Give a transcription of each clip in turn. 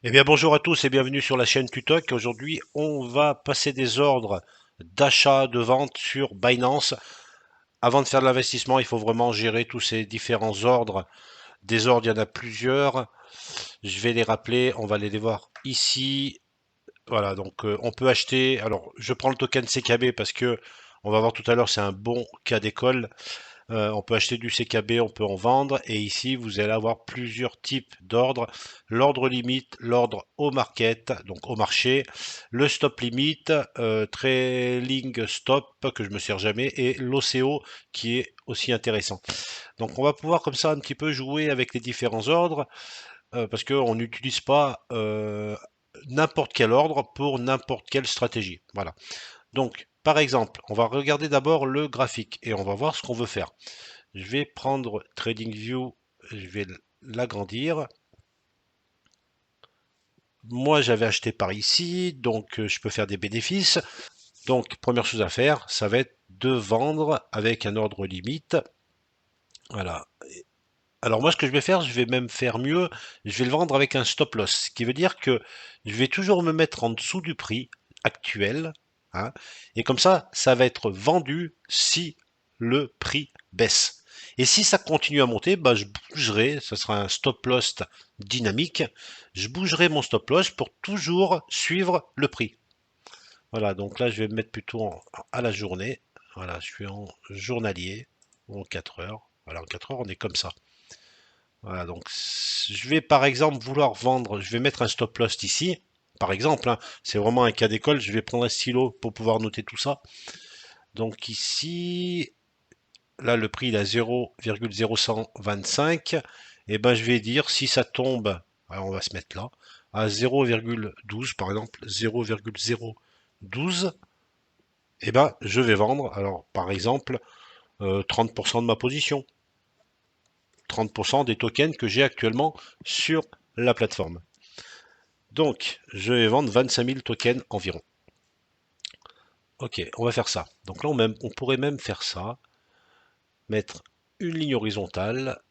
Eh bien bonjour à tous et bienvenue sur la chaîne Tutoc. Aujourd'hui on va passer des ordres d'achat, de vente sur Binance. Avant de faire de l'investissement, il faut vraiment gérer tous ces différents ordres. Des ordres, il y en a plusieurs. Je vais les rappeler, on va les voir ici. Voilà, donc on peut acheter. Alors je prends le token CKB parce que on va voir tout à l'heure, c'est un bon cas d'école. On peut acheter du CKB, on peut en vendre. Et ici, vous allez avoir plusieurs types d'ordres. L'ordre limite, l'ordre au market, donc au marché, le stop limit, trailing stop, que je me sers jamais, et l'OCO qui est aussi intéressant. Donc on va pouvoir comme ça un petit peu jouer avec les différents ordres, parce qu'on n'utilise pas n'importe quel ordre pour n'importe quelle stratégie. Voilà. Donc, par exemple, on va regarder d'abord le graphique et on va voir ce qu'on veut faire. Je vais prendre TradingView, je vais l'agrandir. Moi, j'avais acheté par ici, donc je peux faire des bénéfices. Donc, première chose à faire, ça va être de vendre avec un ordre limite. Voilà. Alors moi, ce que je vais faire, je vais même faire mieux. Je vais le vendre avec un stop loss, ce qui veut dire que je vais toujours me mettre en dessous du prix actuel, hein, et comme ça va être vendu si le prix baisse. Et si ça continue à monter, bah, je bougerai, ça sera un stop loss dynamique, je bougerai mon stop loss pour toujours suivre le prix. Voilà, donc là, je vais me mettre plutôt à la journée. Voilà, je suis en journalier, ou en 4 heures. Voilà, en 4 heures, on est comme ça. Voilà, donc je vais par exemple vouloir vendre, je vais mettre un stop loss ici, par exemple, hein, c'est vraiment un cas d'école, je vais prendre un stylo pour pouvoir noter tout ça. Donc ici, là le prix il est à 0,0125, et ben je vais dire si ça tombe, alors on va se mettre là, à 0,12 par exemple, 0,012, et ben je vais vendre, alors par exemple 30% de ma position, 30% des tokens que j'ai actuellement sur la plateforme. Donc, je vais vendre 25 000 tokens environ. Ok, on va faire ça. Donc là, on pourrait même faire ça, mettre une ligne horizontale.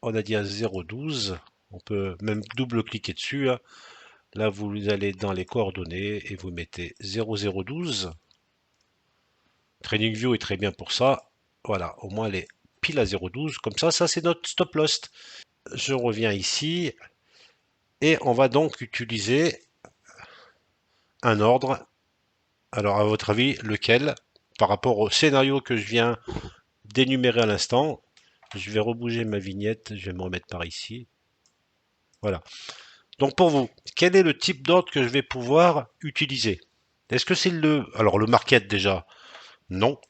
On a dit à 0,12. On peut même double-cliquer dessus, hein. Là, vous allez dans les coordonnées et vous mettez 0,012. TradingView est très bien pour ça. Voilà, au moins elle est pile à 0,12. Comme ça c'est notre stop loss. Je reviens ici et on va donc utiliser un ordre. Alors, à votre avis, lequel? Par rapport au scénario que je viens d'énumérer à l'instant, je vais rebouger ma vignette, je vais me remettre par ici. Voilà. Donc pour vous, quel est le type d'ordre que je vais pouvoir utiliser? Est-ce que c'est Alors le market déjà? Non.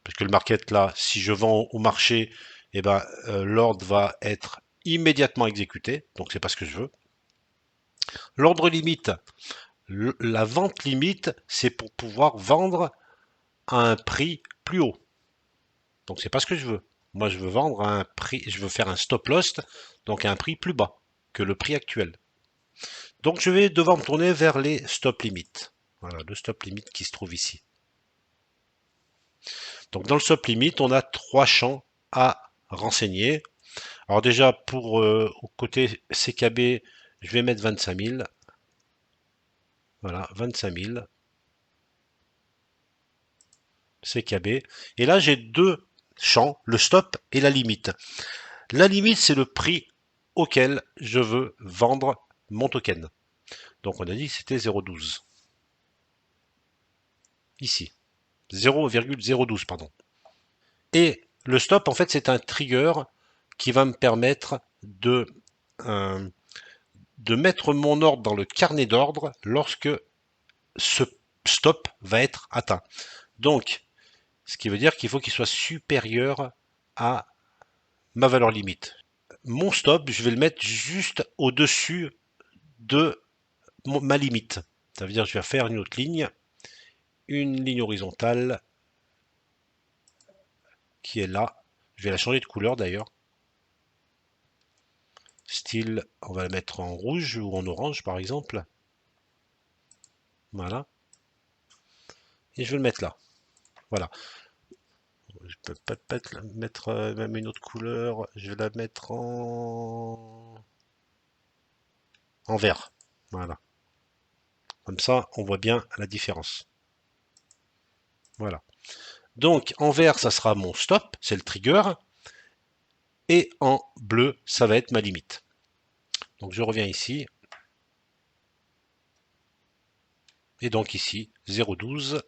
Parce que le market là, si je vends au marché, eh ben, l'ordre va être immédiatement exécuté. Donc c'est pas ce que je veux. L'ordre limite, la vente limite, c'est pour pouvoir vendre à un prix plus haut. Donc c'est pas ce que je veux. Moi je veux vendre à un prix, je veux faire un stop loss, donc à un prix plus bas que le prix actuel. Donc je vais devoir me tourner vers les stop limits. Voilà, le stop limit qui se trouve ici. Donc dans le stop limit, on a trois champs à renseigner. Alors déjà pour au côté CKB, je vais mettre 25 000. Voilà, 25 000 CKB. Et là j'ai deux champs, le stop et la limite. La limite, c'est le prix auquel je veux vendre mon token. Donc on a dit que c'était 0,12. Ici. 0,012, pardon. Et le stop, en fait, c'est un trigger qui va me permettre euh, de mettre mon ordre dans le carnet d'ordre lorsque ce stop va être atteint. Donc, ce qui veut dire qu'il faut qu'il soit supérieur à ma valeur limite. Mon stop, je vais le mettre juste au-dessus de ma limite. Ça veut dire que je vais faire une ligne horizontale qui est là. Je vais la changer de couleur d'ailleurs. Style, on va la mettre en rouge ou en orange par exemple. Voilà. Et je vais le mettre là. Voilà. Je peux peut-être mettre même une autre couleur. Je vais la mettre en vert. Voilà. Comme ça, on voit bien la différence. Voilà. Donc, en vert, ça sera mon stop, c'est le trigger. Et en bleu, ça va être ma limite. Donc, je reviens ici. Et donc ici, 0,12.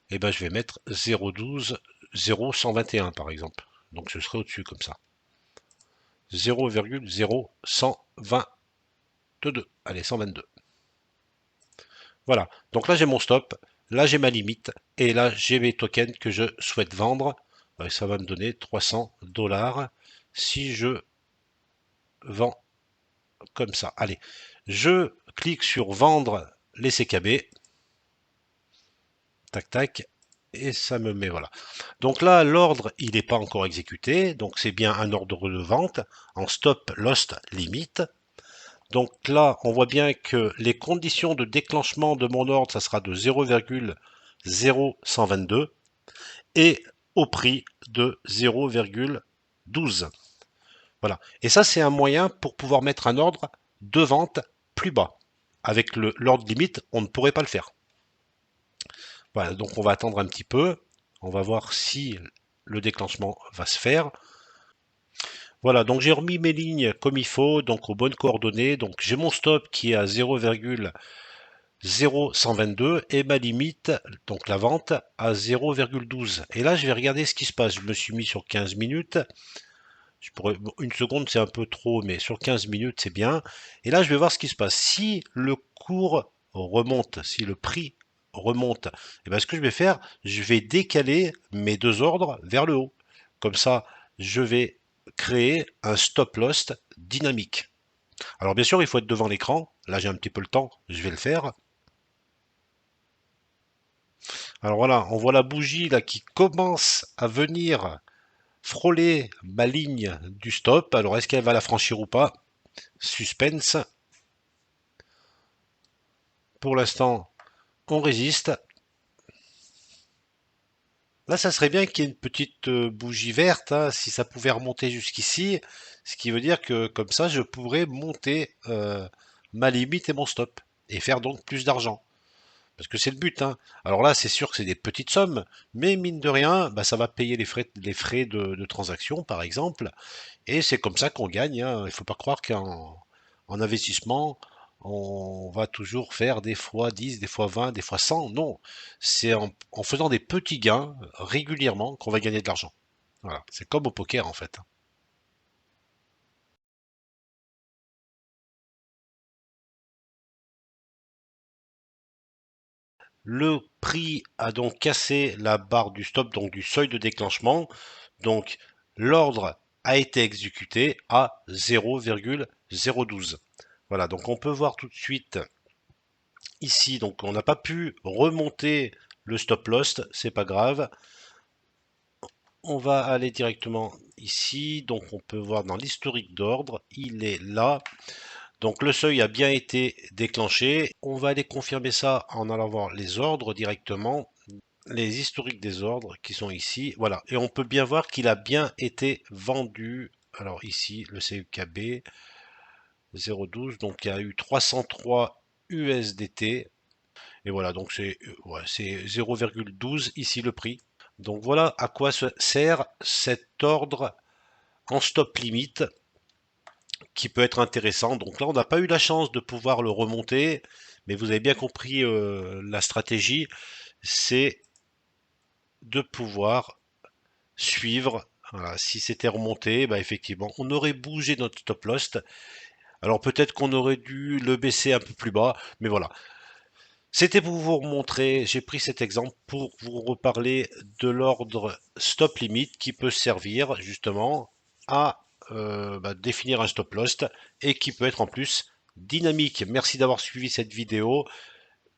Et ben, je vais mettre 0,12, 0,121 par exemple. Donc, je serai au-dessus comme ça. 0,0122. Allez, 122. Voilà. Donc là, j'ai mon stop. Là, j'ai ma limite. Et là, j'ai mes tokens que je souhaite vendre. Ça va me donner 300 $ si je vends comme ça. Allez, je clique sur vendre les CKB. Tac, tac. Et ça me met, voilà. Donc là, l'ordre, il n'est pas encore exécuté. Donc c'est bien un ordre de vente en stop, lost, limite. Donc là, on voit bien que les conditions de déclenchement de mon ordre, ça sera de 0,0122 et au prix de 0,12. Voilà. Et ça, c'est un moyen pour pouvoir mettre un ordre de vente plus bas. Avec l'ordre limite, on ne pourrait pas le faire. Voilà, donc on va attendre un petit peu. On va voir si le déclenchement va se faire. Voilà, donc j'ai remis mes lignes comme il faut, donc aux bonnes coordonnées. Donc j'ai mon stop qui est à 0,0122 et ma limite, donc la vente, à 0,12. Et là, je vais regarder ce qui se passe. Je me suis mis sur 15 minutes. Une seconde, c'est un peu trop, mais sur 15 minutes, c'est bien. Et là, je vais voir ce qui se passe. Si le cours remonte, si le prix remonte, et bien, ce que je vais faire, je vais décaler mes deux ordres vers le haut. Comme ça, je vais créer un stop loss dynamique. Alors bien sûr, il faut être devant l'écran. Là, j'ai un petit peu le temps, je vais le faire. Alors voilà, on voit la bougie là qui commence à venir frôler ma ligne du stop. Alors est-ce qu'elle va la franchir ou pas? Suspense. Pour l'instant, on résiste. Là, ça serait bien qu'il y ait une petite bougie verte, hein, si ça pouvait remonter jusqu'ici, ce qui veut dire que comme ça, je pourrais monter ma limite et mon stop et faire donc plus d'argent. Parce que c'est le but, hein. Alors là, c'est sûr que c'est des petites sommes, mais mine de rien, bah, ça va payer les frais de transaction, par exemple. Et c'est comme ça qu'on gagne, hein. Il ne faut pas croire qu'en investissement, on va toujours faire des fois 10, des fois 20, des fois 100. Non, c'est en faisant des petits gains régulièrement qu'on va gagner de l'argent. Voilà, c'est comme au poker en fait. Le prix a donc cassé la barre du stop, donc du seuil de déclenchement. Donc l'ordre a été exécuté à 0,012. Voilà, donc on peut voir tout de suite ici, donc on n'a pas pu remonter le stop loss, c'est pas grave. On va aller directement ici, donc on peut voir dans l'historique d'ordre, il est là. Donc le seuil a bien été déclenché. On va aller confirmer ça en allant voir les ordres directement, les historiques des ordres qui sont ici. Voilà, et on peut bien voir qu'il a bien été vendu. Alors ici, le CUKB 0,12, donc il y a eu 303 USDT. Et voilà, donc c'est ouais, 0,12 ici le prix. Donc voilà à quoi sert cet ordre en stop limite qui peut être intéressant. Donc là, on n'a pas eu la chance de pouvoir le remonter, mais vous avez bien compris la stratégie, c'est de pouvoir suivre. Voilà, si c'était remonté, bah effectivement, on aurait bougé notre stop loss. Alors peut-être qu'on aurait dû le baisser un peu plus bas, mais voilà. C'était pour vous montrer, j'ai pris cet exemple pour vous reparler de l'ordre stop limit qui peut servir justement à définir un stop loss et qui peut être en plus dynamique. Merci d'avoir suivi cette vidéo.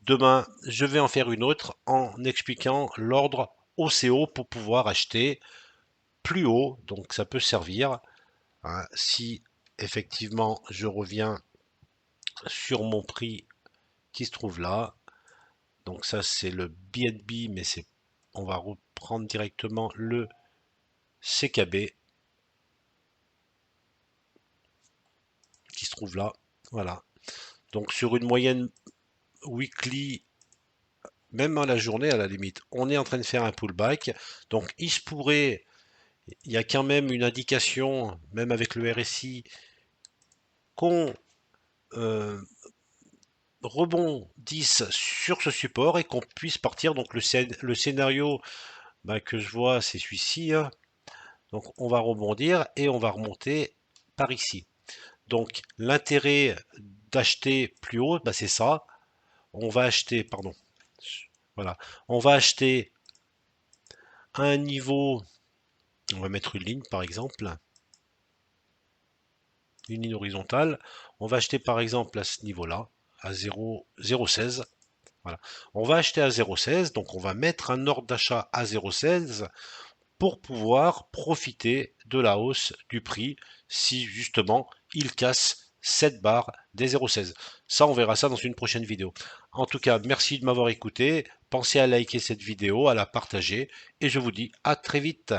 Demain, je vais en faire une autre en expliquant l'ordre OCO pour pouvoir acheter plus haut. Donc ça peut servir, hein, si effectivement je reviens sur mon prix qui se trouve là. Donc ça c'est le BNB, mais c'est on va reprendre directement le CKB qui se trouve là. Voilà. Donc sur une moyenne weekly, même à la journée à la limite, on est en train de faire un pullback. Donc il se pourrait, il y a quand même une indication, même avec le RSI, qu'on euh, rebondisse sur ce support et qu'on puisse partir. Donc le scénario que je vois, c'est celui-ci, hein. Donc on va rebondir et on va remonter par ici. Donc l'intérêt d'acheter plus haut, c'est ça. On va acheter, pardon, voilà, on va acheter à un niveau, on va mettre une ligne par exemple, une ligne horizontale. On va acheter par exemple à ce niveau-là, à 0,016. Voilà. On va acheter à 0,16, donc on va mettre un ordre d'achat à 0,16 pour pouvoir profiter de la hausse du prix si justement il casse cette barre des 0,16. Ça, on verra ça dans une prochaine vidéo. En tout cas, merci de m'avoir écouté. Pensez à liker cette vidéo, à la partager et je vous dis à très vite.